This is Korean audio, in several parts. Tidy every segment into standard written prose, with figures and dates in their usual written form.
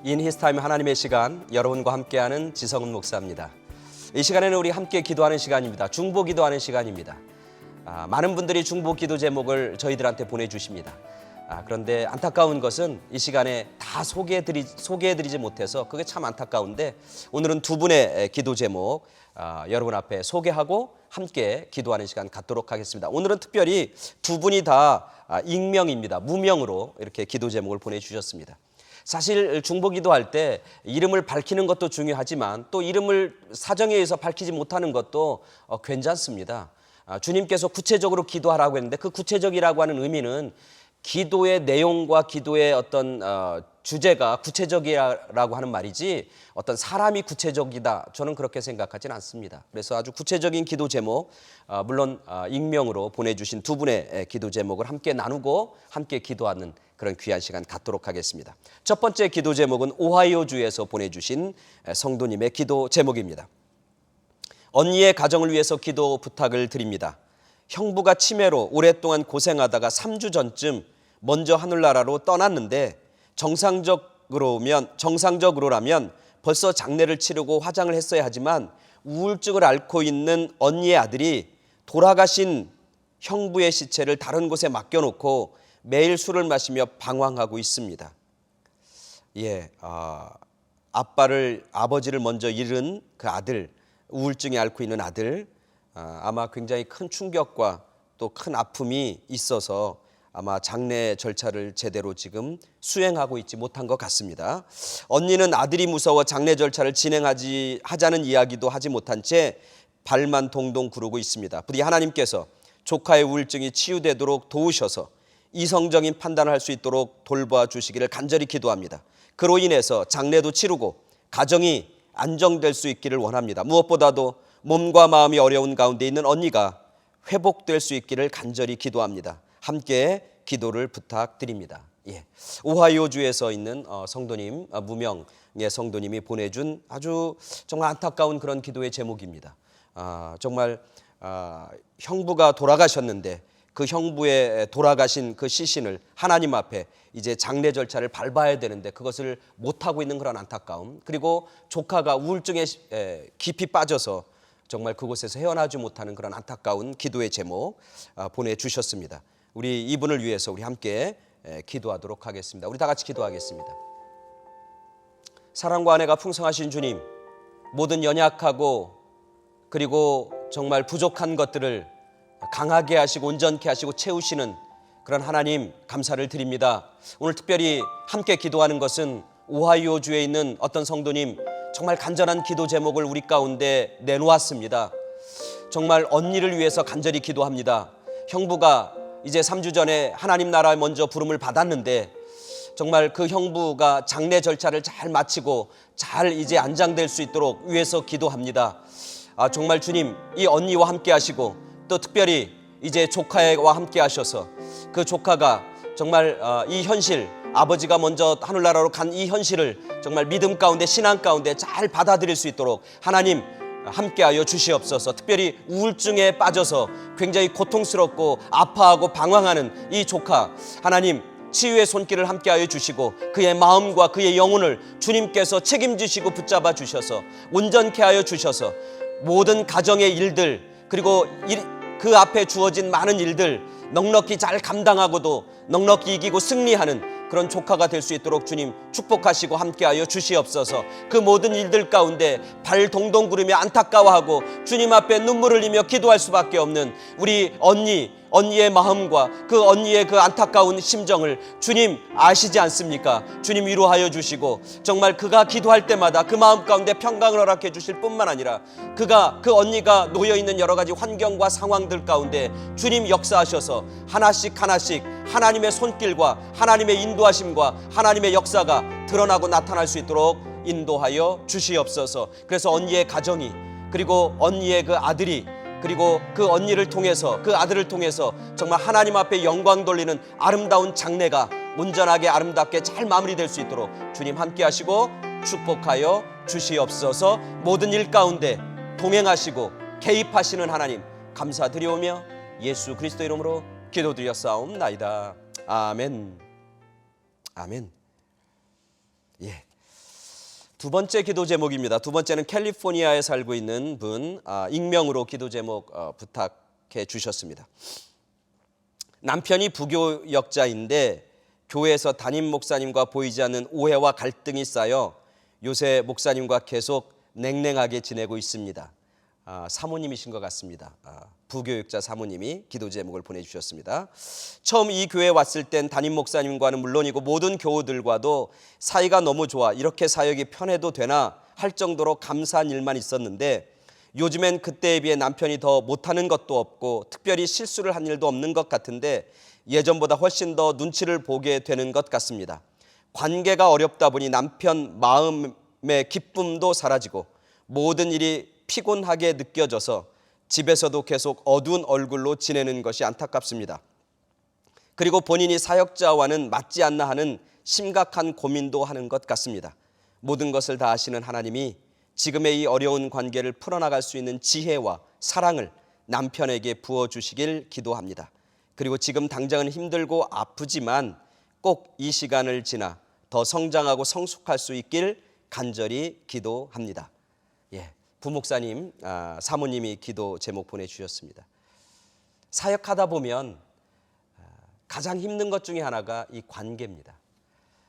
인 히스타임 하나님의 시간, 여러분과 함께하는 지성은 목사입니다. 이 시간에는 우리 함께 기도하는 시간입니다. 중보 기도하는 시간입니다. 많은 분들이 중보 기도 제목을 저희들한테 보내주십니다. 그런데 안타까운 것은 이 시간에 다 소개해드리지 못해서 그게 참 안타까운데, 오늘은 두 분의 기도 제목 여러분 앞에 소개하고 함께 기도하는 시간 갖도록 하겠습니다. 오늘은 특별히 두 분이 다 익명입니다. 무명으로 이렇게 기도 제목을 보내주셨습니다. 사실 중보 기도할 때 이름을 밝히는 것도 중요하지만 또 이름을 사정에 의해서 밝히지 못하는 것도 괜찮습니다. 주님께서 구체적으로 기도하라고 했는데, 그 구체적이라고 하는 의미는 기도의 내용과 기도의 어떤 주제가 구체적이라고 하는 말이지 어떤 사람이 구체적이다, 저는 그렇게 생각하지는 않습니다. 그래서 아주 구체적인 기도 제목, 물론 익명으로 보내주신 두 분의 기도 제목을 함께 나누고 함께 기도하는 그런 귀한 시간 갖도록 하겠습니다. 첫 번째 기도 제목은 오하이오주에서 보내주신 성도님의 기도 제목입니다. 언니의 가정을 위해서 기도 부탁을 드립니다. 형부가 치매로 오랫동안 고생하다가 3주 전쯤 먼저 하늘나라로 떠났는데, 정상적으로라면 벌써 장례를 치르고 화장을 했어야 하지만 우울증을 앓고 있는 언니의 아들이 돌아가신 형부의 시체를 다른 곳에 맡겨놓고 매일 술을 마시며 방황하고 있습니다. 아버지를 먼저 잃은 그 아들, 우울증에 앓고 있는 아들, 아마 굉장히 큰 충격과 또 큰 아픔이 있어서 아마 장례 절차를 제대로 지금 수행하고 있지 못한 것 같습니다. 언니는 아들이 무서워 장례 절차를 하자는 이야기도 하지 못한 채 발만 동동 구르고 있습니다. 부디 하나님께서 조카의 우울증이 치유되도록 도우셔서 이성적인 판단을 할 수 있도록 돌봐 주시기를 간절히 기도합니다. 그로 인해서 장례도 치르고 가정이 안정될 수 있기를 원합니다. 무엇보다도 몸과 마음이 어려운 가운데 있는 언니가 회복될 수 있기를 간절히 기도합니다. 함께 기도를 부탁드립니다. 오하이오주에서 있는 성도님, 무명의 성도님이 보내준 아주 정말 안타까운 그런 기도의 제목입니다. 정말 형부가 돌아가셨는데 그 형부의 돌아가신 그 시신을 하나님 앞에 이제 장례 절차를 밟아야 되는데 그것을 못하고 있는 그런 안타까움, 그리고 조카가 우울증에 깊이 빠져서 정말 그곳에서 헤어나지 못하는 그런 안타까운 기도의 제목 보내주셨습니다. 우리 이분을 위해서 우리 함께 기도하도록 하겠습니다. 우리 다 같이 기도하겠습니다. 사랑과 은혜가 풍성하신 주님, 모든 연약하고 그리고 정말 부족한 것들을 강하게 하시고 온전케 하시고 채우시는 그런 하나님, 감사를 드립니다. 오늘 특별히 함께 기도하는 것은 오하이오주에 있는 어떤 성도님, 정말 간절한 기도 제목을 우리 가운데 내놓았습니다. 정말 언니를 위해서 간절히 기도합니다. 형부가 이제 3주 전에 하나님 나라에 먼저 부름을 받았는데 정말 그 형부가 장례 절차를 잘 마치고 잘 이제 안장될 수 있도록 위해서 기도합니다. 정말 주님, 이 언니와 함께 하시고 또 특별히 이제 조카와 함께 하셔서 그 조카가 정말 이 현실, 아버지가 먼저 하늘나라로 간 이 현실을 정말 믿음 가운데, 신앙 가운데 잘 받아들일 수 있도록 하나님 함께하여 주시옵소서. 특별히 우울증에 빠져서 굉장히 고통스럽고 아파하고 방황하는 이 조카, 하나님 치유의 손길을 함께하여 주시고 그의 마음과 그의 영혼을 주님께서 책임지시고 붙잡아 주셔서 온전케 하여 주셔서 모든 가정의 일들, 그리고 그 앞에 주어진 많은 일들 넉넉히 잘 감당하고도 넉넉히 이기고 승리하는 그런 조카가 될 수 있도록 주님 축복하시고 함께하여 주시옵소서. 그 모든 일들 가운데 발 동동 구르며 안타까워하고 주님 앞에 눈물을 흘리며 기도할 수밖에 없는 우리 언니의 마음과 그 언니의 그 안타까운 심정을 주님 아시지 않습니까? 주님 위로하여 주시고 정말 그가 기도할 때마다 그 마음 가운데 평강을 허락해 주실 뿐만 아니라 그 언니가 놓여있는 여러 가지 환경과 상황들 가운데 주님 역사하셔서 하나씩 하나님의 손길과 하나님의 인도하심과 하나님의 역사가 드러나고 나타날 수 있도록 인도하여 주시옵소서. 그래서 언니의 가정이, 그리고 언니의 그 아들이, 그리고 그 언니를 통해서, 그 아들을 통해서 정말 하나님 앞에 영광 돌리는 아름다운 장례가 온전하게 아름답게 잘 마무리될 수 있도록 주님 함께 하시고 축복하여 주시옵소서. 모든 일 가운데 동행하시고 개입하시는 하나님 감사드리오며 예수 그리스도 이름으로 기도드렸사옵나이다. 아멘. 아멘. 두 번째 기도 제목입니다. 두 번째는 캘리포니아에 살고 있는 분, 익명으로 기도 제목 부탁해 주셨습니다. 남편이 부교역자인데 교회에서 담임 목사님과 보이지 않는 오해와 갈등이 쌓여 요새 목사님과 계속 냉랭하게 지내고 있습니다. 사모님이신 것 같습니다. 부교육자 사모님이 기도 제목을 보내주셨습니다. 처음 이 교회에 왔을 땐 담임 목사님과는 물론이고 모든 교우들과도 사이가 너무 좋아 이렇게 사역이 편해도 되나 할 정도로 감사한 일만 있었는데 요즘엔 그때에 비해 남편이 더 못하는 것도 없고 특별히 실수를 한 일도 없는 것 같은데 예전보다 훨씬 더 눈치를 보게 되는 것 같습니다. 관계가 어렵다 보니 남편 마음의 기쁨도 사라지고 모든 일이 피곤하게 느껴져서 집에서도 계속 어두운 얼굴로 지내는 것이 안타깝습니다. 그리고 본인이 사역자와는 맞지 않나 하는 심각한 고민도 하는 것 같습니다. 모든 것을 다 아시는 하나님이 지금의 이 어려운 관계를 풀어나갈 수 있는 지혜와 사랑을 남편에게 부어주시길 기도합니다. 그리고 지금 당장은 힘들고 아프지만 꼭 이 시간을 지나 더 성장하고 성숙할 수 있길 간절히 기도합니다. 부목사님, 사모님이 기도 제목 보내주셨습니다. 사역하다 보면 가장 힘든 것 중에 하나가 이 관계입니다.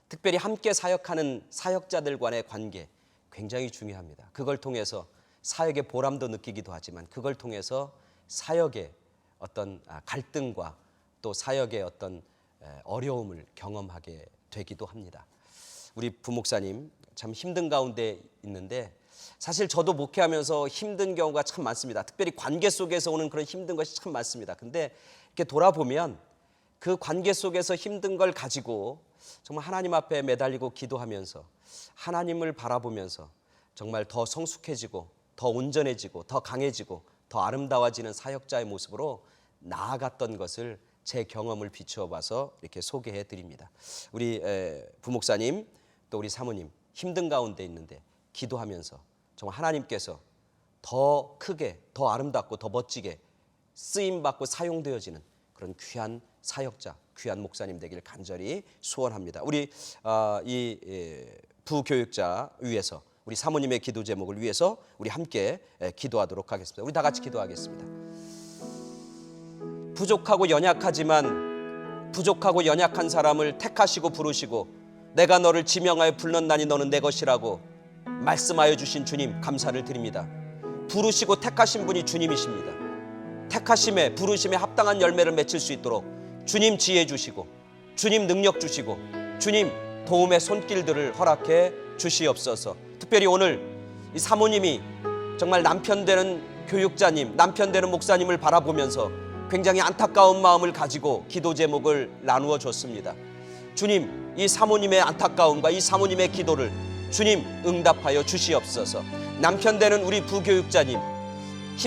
특별히 함께 사역하는 사역자들 간의 관계 굉장히 중요합니다. 그걸 통해서 사역의 보람도 느끼기도 하지만 그걸 통해서 사역의 어떤 갈등과 또 사역의 어떤 어려움을 경험하게 되기도 합니다. 우리 부목사님 참 힘든 가운데 있는데 사실 저도 목회하면서 힘든 경우가 참 많습니다. 특별히 관계 속에서 오는 그런 힘든 것이 참 많습니다. 근데 이렇게 돌아보면 그 관계 속에서 힘든 걸 가지고 정말 하나님 앞에 매달리고 기도하면서 하나님을 바라보면서 정말 더 성숙해지고 더 온전해지고 더 강해지고 더 아름다워지는 사역자의 모습으로 나아갔던 것을 제 경험을 비추어 봐서 이렇게 소개해 드립니다. 우리 부목사님 또 우리 사모님 힘든 가운데 있는데 기도하면서 정말 하나님께서 더 크게 더 아름답고 더 멋지게 쓰임받고 사용되어지는 그런 귀한 사역자 귀한 목사님 되길 간절히 소원합니다. 우리 이 부교육자 위해서 우리 사모님의 기도 제목을 위해서 우리 함께 기도하도록 하겠습니다. 우리 다 같이 기도하겠습니다. 부족하고 연약한 사람을 택하시고 부르시고 내가 너를 지명하여 불렀나니 너는 내 것이라고 말씀하여 주신 주님 감사를 드립니다. 부르시고 택하신 분이 주님이십니다. 택하심에 부르심에 합당한 열매를 맺힐 수 있도록 주님 지혜 주시고 주님 능력 주시고 주님 도움의 손길들을 허락해 주시옵소서. 특별히 오늘 이 사모님이 정말 남편 되는 교육자님 남편 되는 목사님을 바라보면서 굉장히 안타까운 마음을 가지고 기도 제목을 나누어 줬습니다. 주님 이 사모님의 안타까움과 이 사모님의 기도를 주님 응답하여 주시옵소서. 남편 되는 우리 부교육자님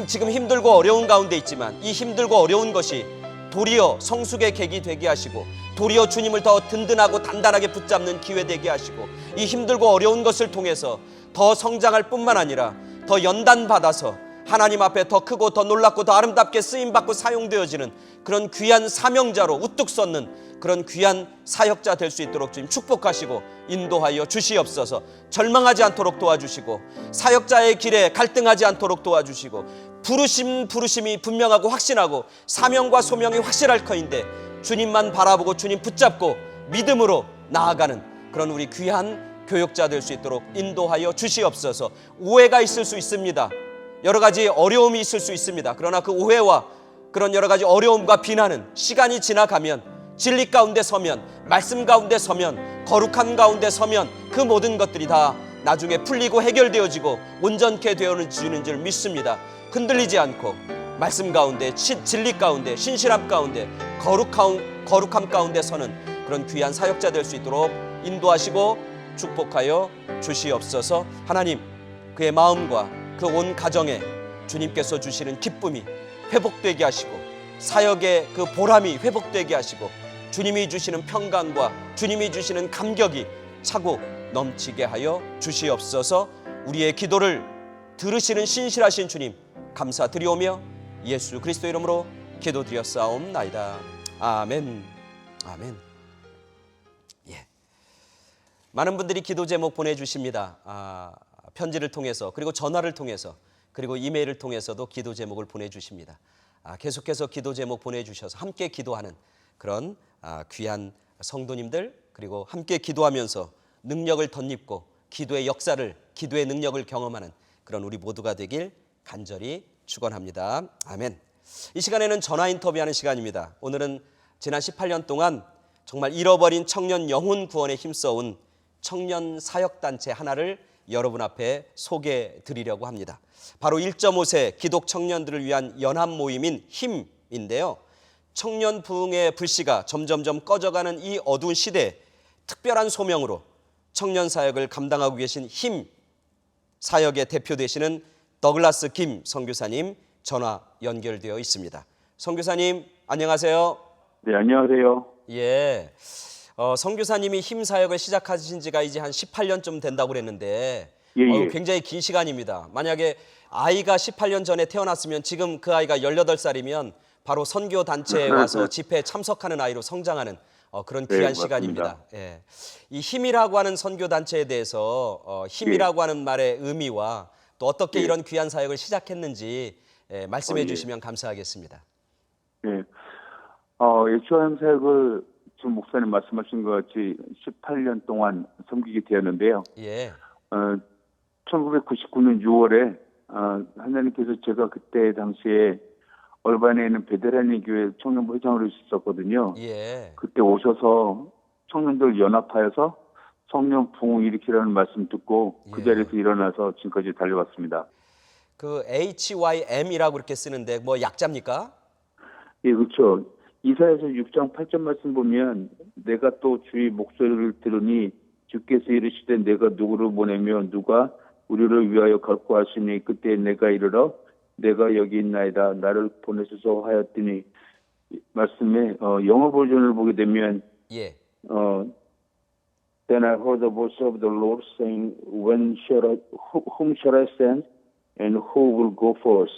지금 힘들고 어려운 가운데 있지만 이 힘들고 어려운 것이 도리어 성숙의 계기 되게 하시고 도리어 주님을 더 든든하고 단단하게 붙잡는 기회 되게 하시고 이 힘들고 어려운 것을 통해서 더 성장할 뿐만 아니라 더 연단받아서 하나님 앞에 더 크고 더 놀랍고 더 아름답게 쓰임받고 사용되어지는 그런 귀한 사명자로 우뚝 섰는 그런 귀한 사역자 될 수 있도록 주님 축복하시고 인도하여 주시옵소서. 절망하지 않도록 도와주시고 사역자의 길에 갈등하지 않도록 도와주시고 부르심이 분명하고 확신하고 사명과 소명이 확실할 터인데 주님만 바라보고 주님 붙잡고 믿음으로 나아가는 그런 우리 귀한 교육자 될 수 있도록 인도하여 주시옵소서. 오해가 있을 수 있습니다. 여러 가지 어려움이 있을 수 있습니다. 그러나 그 오해와 그런 여러 가지 어려움과 비난은 시간이 지나가면 진리 가운데 서면 말씀 가운데 서면 거룩함 가운데 서면 그 모든 것들이 다 나중에 풀리고 해결되어지고 온전케 되어지는 줄 믿습니다. 흔들리지 않고 말씀 가운데 진리 가운데 신실함 가운데 거룩함 가운데 서는 그런 귀한 사역자 될 수 있도록 인도하시고 축복하여 주시옵소서. 하나님 그의 마음과 그 온 가정에 주님께서 주시는 기쁨이 회복되게 하시고 사역의 그 보람이 회복되게 하시고 주님이 주시는 평강과 주님이 주시는 감격이 차고 넘치게 하여 주시옵소서. 우리의 기도를 들으시는 신실하신 주님 감사드리오며 예수 그리스도 이름으로 기도드렸사옵나이다. 아멘. 아멘. 많은 분들이 기도 제목 보내주십니다. 편지를 통해서, 그리고 전화를 통해서, 그리고 이메일을 통해서도 기도 제목을 보내주십니다. 계속해서 기도 제목 보내주셔서 함께 기도하는 그런 귀한 성도님들, 그리고 함께 기도하면서 능력을 덧입고 기도의 역사를, 기도의 능력을 경험하는 그런 우리 모두가 되길 간절히 축원합니다. 아멘. 이 시간에는 전화 인터뷰하는 시간입니다. 오늘은 지난 18년 동안 정말 잃어버린 청년 영혼 구원에 힘써온 청년 사역단체 하나를 여러분 앞에 소개해 드리려고 합니다. 바로 1.5세 기독 청년들을 위한 연합 모임인 힘인데요. 청년 부흥의 불씨가 점점점 꺼져가는 이 어두운 시대에 특별한 소명으로 청년 사역을 감당하고 계신 힘 사역의 대표 되시는 더글라스 김 선교사님 전화 연결되어 있습니다. 선교사님 안녕하세요. 네, 안녕하세요. 예, 선교사님이 힘 사역을 시작하신 지가 이제 한 18년쯤 된다고 그랬는데 예. 굉장히 긴 시간입니다. 만약에 아이가 18년 전에 태어났으면 지금 그 아이가 18살이면 바로 선교 단체에 와서 집회에 참석하는 아이로 성장하는 그런 귀한 시간입니다. 예. 이 힘이라고 하는 선교 단체에 대해서 힘이라고 하는 말의 의미와 또 어떻게 이런 귀한 사역을 시작했는지 말씀해 주시면 감사하겠습니다. 네. HOM 사역을 지금 목사님 말씀하신 것 같이 18년 동안 섬기게 되었는데요. 예. 1999년 6월에 하나님께서 제가 그때 당시에 얼반에 있는 베테랑의 교회 청년부 회장으로 있었거든요. 예. 그때 오셔서 청년들 연합하여서 청년 부흥 일으키라는 말씀 듣고 그 자리에서 일어나서 지금까지 달려왔습니다. 그 HYM이라고 이렇게 쓰는데 뭐 약자입니까? 예, 그렇죠. 이사야서 6장 8절 말씀 보면 내가 또 주의 목소리를 들으니 주께서 이르시되 내가 누구를 보내며 누가 우리를 위하여 갈고 하시니 그때 내가 이르러 내가 여기 있나이다 나를 보내소서 하였더니 말씀에 영어 버전을 보게 되면 예. Then I heard the voice of the Lord saying, whom shall I send and who will go first?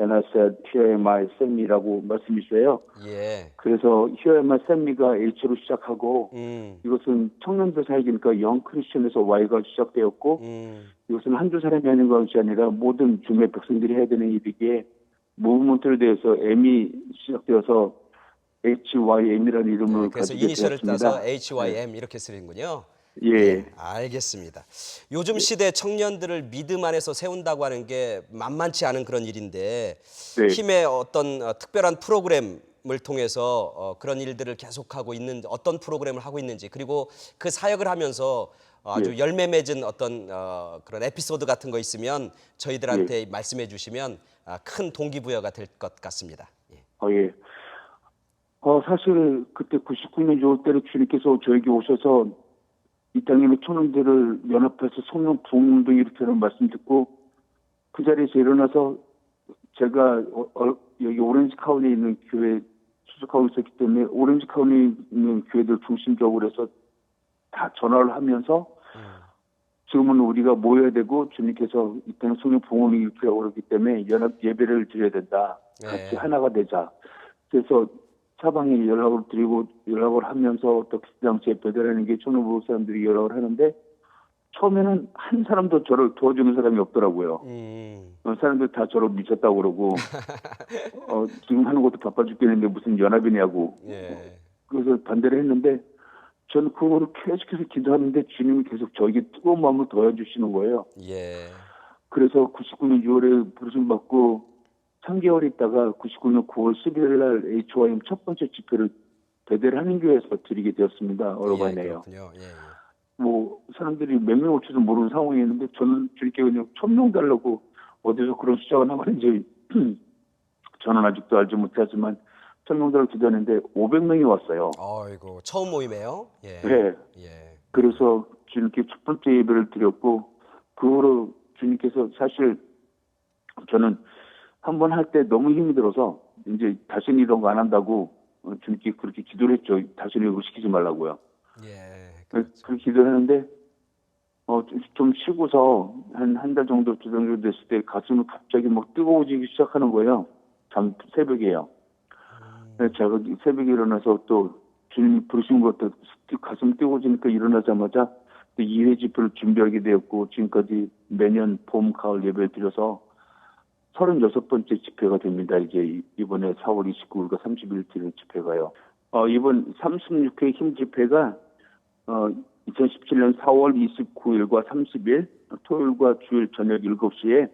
And I said, Here am I, send me라고 말씀이 있어요. 예. 그래서 Here am I, send me가 H로 시작하고 이것은 청년들 사역이니까 영 크리스천에서 Y가 시작되었고 이것은 한두 사람이 하는 것이 아니라 모든 주의 백성들이 해야 되는 일이기에 무브먼트를 대해서 M이 시작되어서 HYM이라는 이름을 그래서 가지게 이니셜을 되었습니다. 따서 HYM 이렇게 쓰는군요. 예. 알겠습니다. 요즘 시대 청년들을 믿음 안에서 세운다고 하는 게 만만치 않은 그런 일인데 힘의 어떤 특별한 프로그램을 통해서 그런 일들을 계속하고 있는 어떤 프로그램을 하고 있는지 그리고 그 사역을 하면서 아주 열매 맺은 어떤 그런 에피소드 같은 거 있으면 저희들한테 말씀해 주시면 큰 동기부여가 될 것 같습니다. 예. 사실 그때 99년 6월 때로 주님께서 저에게 오셔서 이 땅에 있는 청년들을 연합해서 성령 부흥운동 일으키라는 말씀 듣고 그 자리에서 일어나서 제가 여기 오렌지 카운티에 있는 교회 수석하고 있었기 때문에 오렌지 카운티에 있는 교회들 중심적으로 해서 다 전화를 하면서 지금은 우리가 모여야 되고 주님께서 이 땅에 성령 부흥을 일으키라고 그러기 때문에 연합 예배를 드려야 된다. 같이 하나가 되자. 그래서 사방에 연락을 하면서 또 그 당시에 베드라는 게 청년부 사람들이 연락을 하는데 처음에는 한 사람도 저를 도와주는 사람이 없더라고요. 사람들 다 저를 미쳤다고 그러고 지금 하는 것도 바빠 죽겠는데 무슨 연합이냐고. 그래서 반대를 했는데 저는 그거를 계속해서 기도하는데 주님이 계속 저에게 뜨거운 마음을 더해주시는 거예요. 그래서 99년 6월에 부르심 받고 3개월 있다가 99년 9월 11일 날 HOM 첫 번째 집회를 베델 한인교회에서 드리게 되었습니다. 어르바네요. 뭐 사람들이 몇 명 올지도 모르는 상황이었는데 저는 주님께 그냥 1000명 달라고 어디서 그런 숫자가 나가는지 저는 아직도 알지 못하지만 1000명 달라고 기도했는데 500명이 왔어요. 아이고 처음 모임이에요? 네. 그래서 주님께 첫 번째 예배를 드렸고 그 후로 주님께서 사실 저는 한 번 할 때 너무 힘이 들어서 이제 다시는 이런 거 안 한다고 주님께 그렇게 기도를 했죠. 다시는 이거 시키지 말라고요. 그렇게 기도를 했는데 좀 쉬고서 한 달 정도, 2달 정도 됐을 때 가슴이 갑자기 막 뜨거워지기 시작하는 거예요. 새벽에요. 제가 새벽에 일어나서 또 주님이 부르신 것도 가슴 뜨거워지니까 일어나자마자 또 2회 집회를 준비하게 되었고 지금까지 매년 봄, 가을 예배를 드려서 36번째 집회가 됩니다. 이제 이번에 4월 29일과 30일 드리는 집회가요. 이번 36회 힘 집회가 2017년 4월 29일과 30일 토요일과 주일 저녁 7시에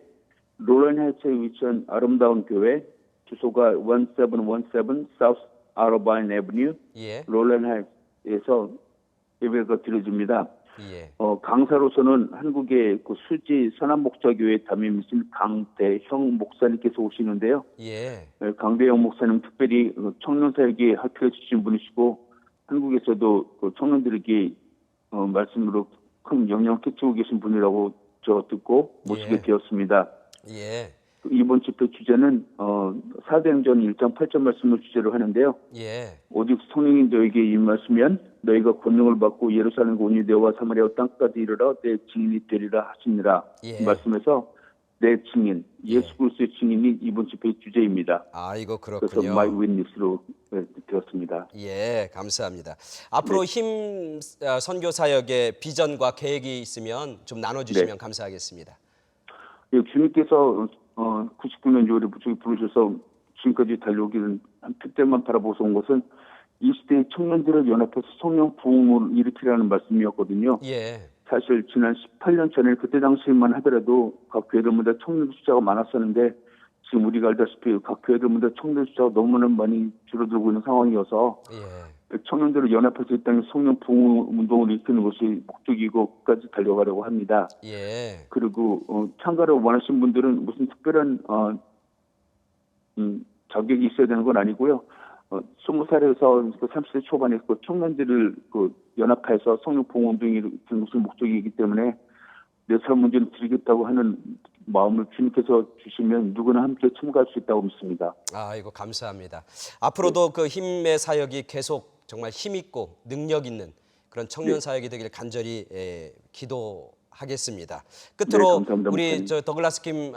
롤랜하이츠에 위치한 아름다운 교회, 주소가 1717 South Arabine Avenue, 예. 롤랜하이츠에서 예배가 드려집니다. 예. 강사로서는 한국의 그 수지 선한목자교회 담임이신 강대형 목사님께서 오시는데요. 예. 강대형 목사님 특별히 청년사역에 할필해 주신 분이시고 한국에서도 그 청년들에게 말씀으로 큰 영향을 끼치고 계신 분이라고 저 듣고 모시게 예. 되었습니다. 예. 이번 집회 주제는 사도행전 1장 8절 말씀을 주제로 하는데요. 예. 오직 성령이 너에게 임하시면 너희가 권능을 받고 예루살렘과 온 유대와 사마리아 땅까지 이르러 내 증인이 되리라 하시니라. 예. 말씀에서 내 증인, 예수 그리스도의 증인이 이번 집회의 주제입니다. 이거 그래서 그렇군요. 마이 윈니스로 되었습니다. 예, 감사합니다. 앞으로 힘 선교 사역의 비전과 계획이 있으면 좀 나눠주시면 감사하겠습니다. 예, 주님께서 99년 6월에 부족이 부르셔서 지금까지 달려오기는 한 표대만 바라보고서 온 것은 이 시대의 청년들을 연합해서 성령 부흥을 일으키라는 말씀이었거든요. 예. 사실 지난 18년 전에 그때 당시만 하더라도 각 교회들마다 청년들 숫자가 많았었는데 지금 우리가 알다시피 각 교회들마다 청년들 숫자가 너무나 많이 줄어들고 있는 상황이어서 예. 청년들을 연합해서 이 땅에 성령 부흥 운동을 일으키는 것이 목적이고 끝까지 달려가려고 합니다. 예. 그리고 참가를 원하시는 분들은 무슨 특별한 자격이 있어야 되는 건 아니고요. 20살에서 30대 초반에 그 청년들을 연합해서 성령 부흥 운동이 일으키는 것이 목적이기 때문에 내 삶 문제를 드리겠다고 하는 마음을 주님께서 주시면 누구나 함께 참가할 수 있다고 믿습니다. 이거 감사합니다. 앞으로도 그 힘의 사역이 계속 정말 힘 있고 능력 있는 그런 청년 사역이 되길 간절히 기도하겠습니다. 끝으로 감사합니다, 우리 목사님. 더글라스 킴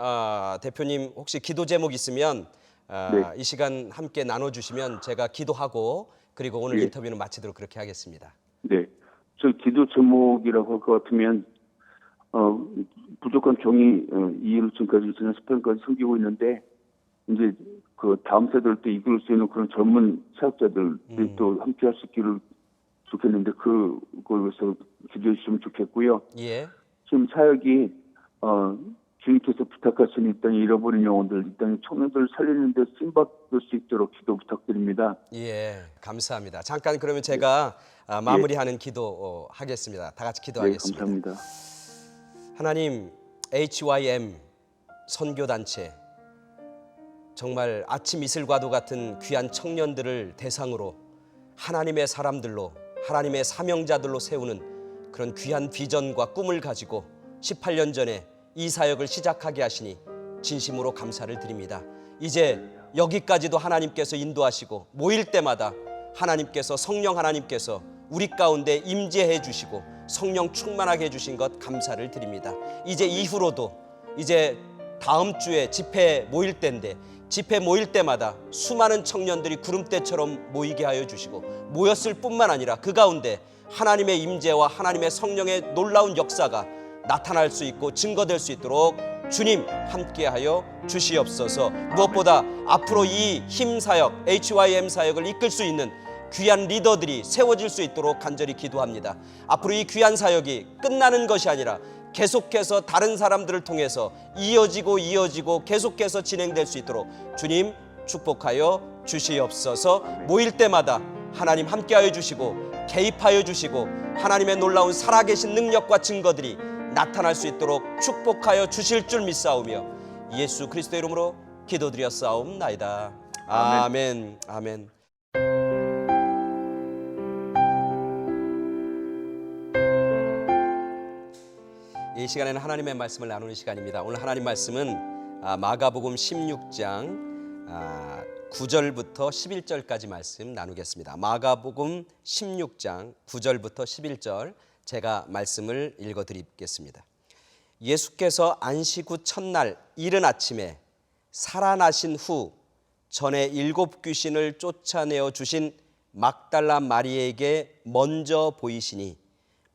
대표님 혹시 기도 제목 있으면 이 시간 함께 나눠주시면 제가 기도하고 그리고 오늘 인터뷰는 마치도록 그렇게 하겠습니다. 네, 저 기도 제목이라고 할 것 같으면 부족한 종이 이해를 지금까지 지난 10년까지 섬기고 있는데 이제 그 다음 세대를 또 이끌 수 있는 그런 젊은 사역자들이 또 함께 할 수 있기를 좋겠는데 그걸 위해서 기도해 주시면 좋겠고요. 예. 지금 사역이 주님께서 부탁하신 이 땅에 잃어버린 영혼들, 이 땅에 청년들을 살리는 데 쓰임받을 수 있도록 기도 부탁드립니다. 예, 감사합니다. 잠깐 그러면 제가 마무리하는 기도 하겠습니다. 다 같이 기도하겠습니다. 네, 감사합니다. 하나님, HYM 선교단체 정말 아침 이슬과도 같은 귀한 청년들을 대상으로 하나님의 사람들로 하나님의 사명자들로 세우는 그런 귀한 비전과 꿈을 가지고 18년 전에 이 사역을 시작하게 하시니 진심으로 감사를 드립니다. 이제 여기까지도 하나님께서 인도하시고 모일 때마다 하나님께서 성령 하나님께서 우리 가운데 임재해 주시고 성령 충만하게 해주신 것 감사를 드립니다. 이제 이후로도 이제 다음 주에 집회 모일 때인데 집회 모일 때마다 수많은 청년들이 구름대처럼 모이게 하여 주시고 모였을 뿐만 아니라 그 가운데 하나님의 임재와 하나님의 성령의 놀라운 역사가 나타날 수 있고 증거될 수 있도록 주님 함께하여 주시옵소서. 무엇보다 앞으로 이 힘 사역 HYM 사역을 이끌 수 있는 귀한 리더들이 세워질 수 있도록 간절히 기도합니다. 앞으로 이 귀한 사역이 끝나는 것이 아니라 계속해서 다른 사람들을 통해서 이어지고 계속해서 진행될 수 있도록 주님 축복하여 주시옵소서. 모일 때마다 하나님 함께하여 주시고 개입하여 주시고 하나님의 놀라운 살아계신 능력과 증거들이 나타날 수 있도록 축복하여 주실 줄 믿사오며 예수 그리스도의 이름으로 기도드렸사옵나이다. 아멘. 아멘. 이 시간에는 하나님의 말씀을 나누는 시간입니다. 오늘 하나님 말씀은 마가복음 16장 9절부터 11절까지 말씀 나누겠습니다. 마가복음 16장 9절부터 11절 제가 말씀을 읽어드리겠습니다. 예수께서 안식 후 첫날 이른 아침에 살아나신 후 전에 7 귀신을 쫓아내어 주신 막달라 마리에게 먼저 보이시니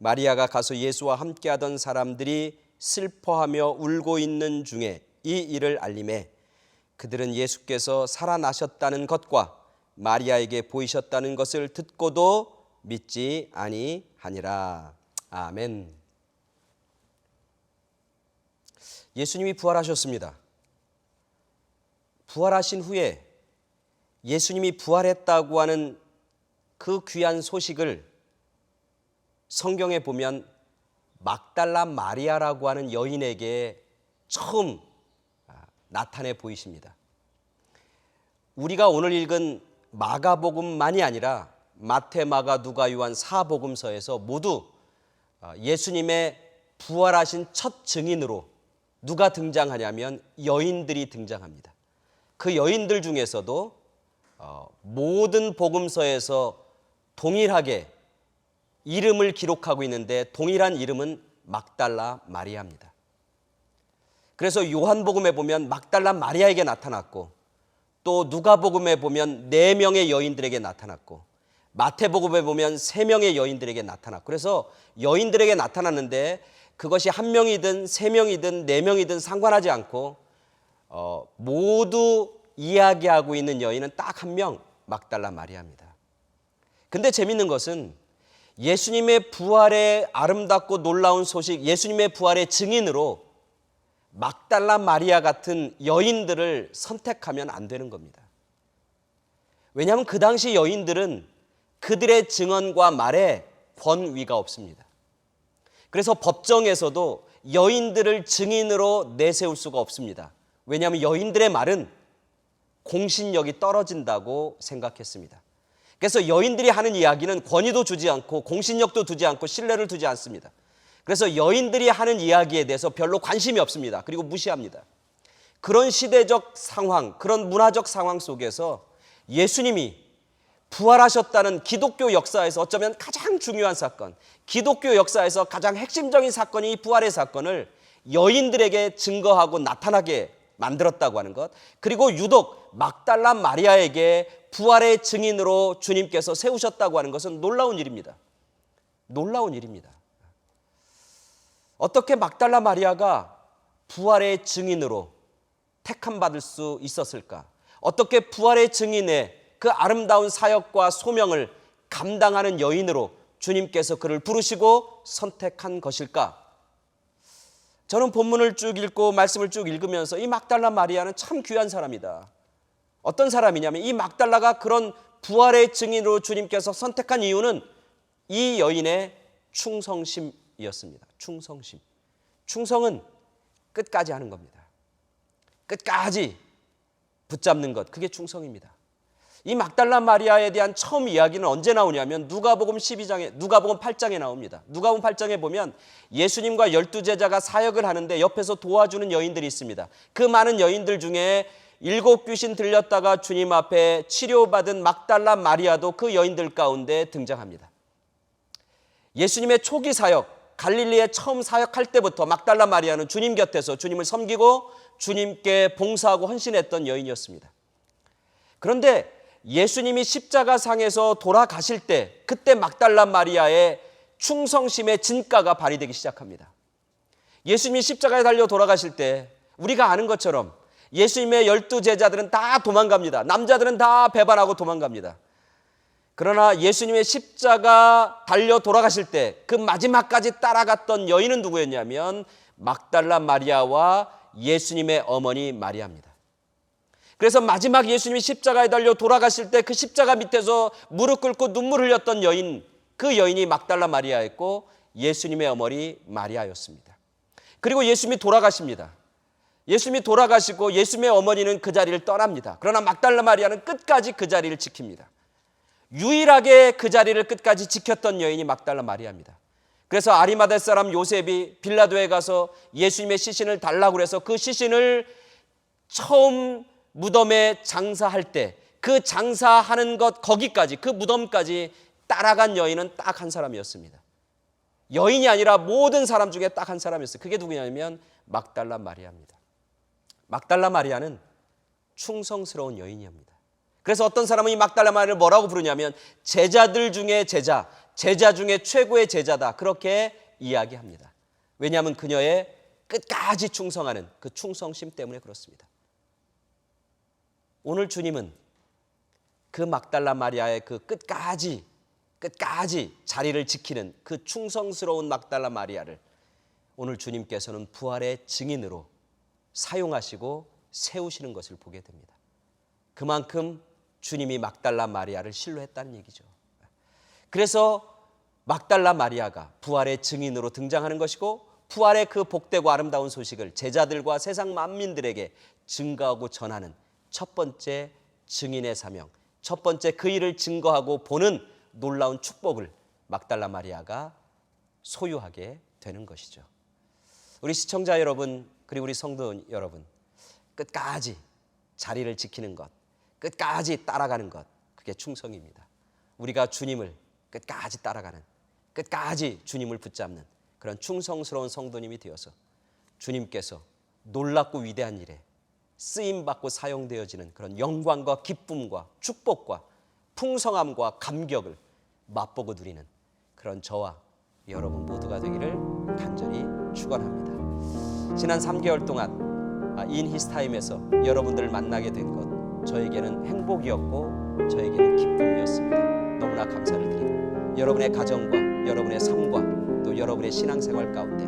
마리아가 가서 예수와 함께하던 사람들이 슬퍼하며 울고 있는 중에 이 일을 알림해 그들은 예수께서 살아나셨다는 것과 마리아에게 보이셨다는 것을 듣고도 믿지 아니하니라. 아멘. 예수님이 부활하셨습니다. 부활하신 후에 예수님이 부활했다고 하는 그 귀한 소식을 성경에 보면 막달라 마리아라고 하는 여인에게 처음 나타내 보이십니다. 우리가 오늘 읽은 마가복음만이 아니라 마태, 마가, 누가, 요한 사복음서에서 모두 예수님의 부활하신 첫 증인으로 누가 등장하냐면 여인들이 등장합니다. 그 여인들 중에서도 모든 복음서에서 동일하게 이름을 기록하고 있는데 동일한 이름은 막달라 마리아입니다. 그래서 요한복음에 보면 막달라 마리아에게 나타났고 또 누가복음에 보면 4명의 여인들에게 나타났고 마태복음에 보면 3명의 여인들에게 나타났고 그래서 여인들에게 나타났는데 그것이 1명이든 3명이든 4명이든 상관하지 않고 모두 이야기하고 있는 여인은 딱 1명 막달라 마리아입니다. 근데 재밌는 것은 예수님의 부활의 아름답고 놀라운 소식, 예수님의 부활의 증인으로 막달라 마리아 같은 여인들을 선택하면 안 되는 겁니다. 왜냐하면 그 당시 여인들은 그들의 증언과 말에 권위가 없습니다. 그래서 법정에서도 여인들을 증인으로 내세울 수가 없습니다. 왜냐하면 여인들의 말은 공신력이 떨어진다고 생각했습니다. 그래서 여인들이 하는 이야기는 권위도 주지 않고 공신력도 두지 않고 신뢰를 두지 않습니다. 그래서 여인들이 하는 이야기에 대해서 별로 관심이 없습니다. 그리고 무시합니다. 그런 시대적 상황, 그런 문화적 상황 속에서 예수님이 부활하셨다는 기독교 역사에서 어쩌면 가장 중요한 사건, 기독교 역사에서 가장 핵심적인 사건이 이 부활의 사건을 여인들에게 증거하고 나타나게 만들었다고 하는 것, 그리고 유독 막달라 마리아에게 부활의 증인으로 주님께서 세우셨다고 하는 것은 놀라운 일입니다. 놀라운 일입니다. 어떻게 막달라 마리아가 부활의 증인으로 택함받을 수 있었을까? 어떻게 부활의 증인의 그 아름다운 사역과 소명을 감당하는 여인으로 주님께서 그를 부르시고 선택한 것일까? 저는 본문을 쭉 읽고 말씀을 쭉 읽으면서 이 막달라 마리아는 참 귀한 사람이다. 어떤 사람이냐면 이 막달라가 그런 부활의 증인으로 주님께서 선택한 이유는 이 여인의 충성심이었습니다. 충성심. 충성은 끝까지 하는 겁니다. 끝까지 붙잡는 것, 그게 충성입니다. 이 막달라 마리아에 대한 처음 이야기는 언제 나오냐면 누가복음 8장에 나옵니다. 누가복음 8장에 보면 예수님과 12제자가 사역을 하는데 옆에서 도와주는 여인들이 있습니다. 그 많은 여인들 중에 7 귀신 들렸다가 주님 앞에 치료받은 막달라 마리아도 그 여인들 가운데 등장합니다. 예수님의 초기 사역, 갈릴리에 처음 사역할 때부터 막달라 마리아는 주님 곁에서 주님을 섬기고 주님께 봉사하고 헌신했던 여인이었습니다. 그런데 예수님이 십자가상에서 돌아가실 때 그때 막달라 마리아의 충성심의 진가가 발휘되기 시작합니다. 예수님이 십자가에 달려 돌아가실 때 우리가 아는 것처럼 예수님의 12제자들은 다 도망갑니다. 남자들은 다 배반하고 도망갑니다. 그러나 예수님의 십자가 달려 돌아가실 때 그 마지막까지 따라갔던 여인은 누구였냐면 막달라 마리아와 예수님의 어머니 마리아입니다. 그래서 마지막 예수님이 십자가에 달려 돌아가실 때 그 십자가 밑에서 무릎 꿇고 눈물 흘렸던 여인, 그 여인이 막달라 마리아였고 예수님의 어머니 마리아였습니다. 그리고 예수님이 돌아가십니다. 예수님이 돌아가시고 예수님의 어머니는 그 자리를 떠납니다. 그러나 막달라 마리아는 끝까지 그 자리를 지킵니다. 유일하게 그 자리를 끝까지 지켰던 여인이 막달라 마리아입니다. 그래서 아리마대 사람 요셉이 빌라도에 가서 예수님의 시신을 달라고 해서 그 시신을 처음 무덤에 장사할 때 그 장사하는 것 거기까지 그 무덤까지 따라간 여인은 딱 한 사람이었습니다. 여인이 아니라 모든 사람 중에 딱 한 사람이었어요. 그게 누구냐면 막달라 마리아입니다. 막달라 마리아는 충성스러운 여인이었습니다. 그래서 어떤 사람은 이 막달라 마리아를 뭐라고 부르냐면 제자들 중에 제자, 제자 중에 최고의 제자다, 그렇게 이야기합니다. 왜냐하면 그녀의 끝까지 충성하는 그 충성심 때문에 그렇습니다. 오늘 주님은 그 막달라 마리아의 그 끝까지 자리를 지키는 그 충성스러운 막달라 마리아를 오늘 주님께서는 부활의 증인으로 사용하시고 세우시는 것을 보게 됩니다. 그만큼 주님이 막달라 마리아를 신뢰했다는 얘기죠. 그래서 막달라 마리아가 부활의 증인으로 등장하는 것이고, 부활의 그 복되고 아름다운 소식을 제자들과 세상 만민들에게 증거하고 전하는 첫 번째 증인의 사명, 첫 번째 그 일을 증거하고 보는 놀라운 축복을 막달라 마리아가 소유하게 되는 것이죠. 우리 시청자 여러분, 그리고 우리 성도 여러분, 끝까지 자리를 지키는 것, 끝까지 따라가는 것, 그게 충성입니다. 우리가 주님을 끝까지 따라가는, 끝까지 주님을 붙잡는 그런 충성스러운 성도님이 되어서 주님께서 놀랍고 위대한 일에 쓰임받고 사용되어지는 그런 영광과 기쁨과 축복과 풍성함과 감격을 맛보고 누리는 그런 저와 여러분 모두가 되기를 간절히 축원합니다. 지난 3개월 동안 인 히스타임에서 여러분들을 만나게 된 것, 저에게는 행복이었고 저에게는 기쁨이었습니다. 너무나 감사를 드리고, 여러분의 가정과 여러분의 삶과 또 여러분의 신앙생활 가운데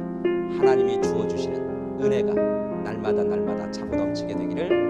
하나님이 주어주시는 은혜가 날마다 날마다 차고 넘치게 되기를